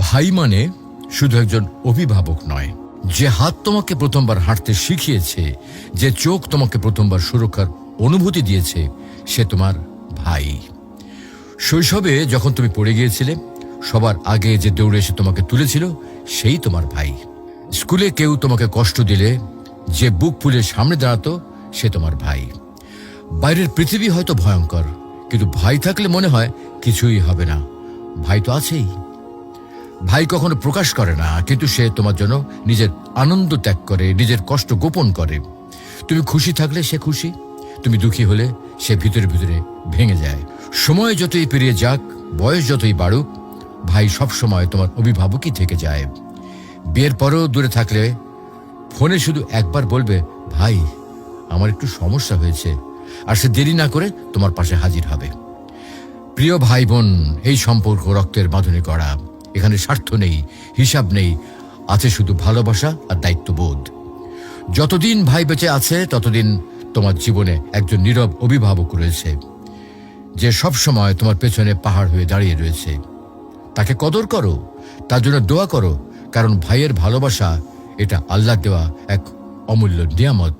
ভাই মানে শুধু একজন অভিভাবক নয়, যে হাত তোমাকে প্রথমবার হাঁটতে শিখিয়েছে, যে চোখ তোমাকে প্রথমবার সুরক্ষার অনুভূতি দিয়েছে, সে তোমার ভাই। শৈশবে যখন তুমি পড়ে গিয়েছিলে, সবার আগে যে দৌড়ে এসে তোমাকে তুলেছিল, সেই তোমার ভাই। স্কুলে কেউ তোমাকে কষ্ট দিলে যে বুক ফুলে সামনে দাঁড়াতো, সে তোমার ভাই। বাইরের পৃথিবী হয়তো ভয়ঙ্কর, কিন্তু ভাই থাকলে মনে হয় কিছুই হবে না। ভাই তো আছেই। ভাই কখনো প্রকাশ করে না, কিন্তু সে তোমার জন্য নিজের আনন্দ ত্যাগ করে, নিজের কষ্ট গোপন করে। তুমি খুশি থাকলে সে খুশি, তুমি দুঃখী হলে সে ভিতরে ভিতরে ভেঙে যায়। সময় যতই পেরিয়ে যাক, বয়স যতই বাড়ুক, ভাই সবসময় তোমার অভিভাবকই থেকে যায়। বিয়ের পরেও দূরে থাকলে ফোনে শুধু একবার বলবে, ভাই আমার একটু সমস্যা হয়েছে, আর সে দেরি না করে তোমার পাশে হাজির হবে। প্রিয় ভাই বোন, এই সম্পর্ক রক্তের বাঁধনে গড়া। এখানে স্বার্থ নেই, হিসাব নেই, আছে শুধু ভালোবাসা আর দায়িত্ববোধ। যতদিন ভাই বেঁচে আছে, ততদিন তোমার জীবনে একজন নীরব অভিভাবক রয়েছে, যে সব সময় তোমার পেছনে পাহাড় হয়ে দাঁড়িয়ে রয়েছে। তাকে কদর করো, তার জন্য দোয়া করো, কারণ ভাইয়ের ভালোবাসা এটা আল্লাহ দেওয়া এক অমূল্য নিয়ামত।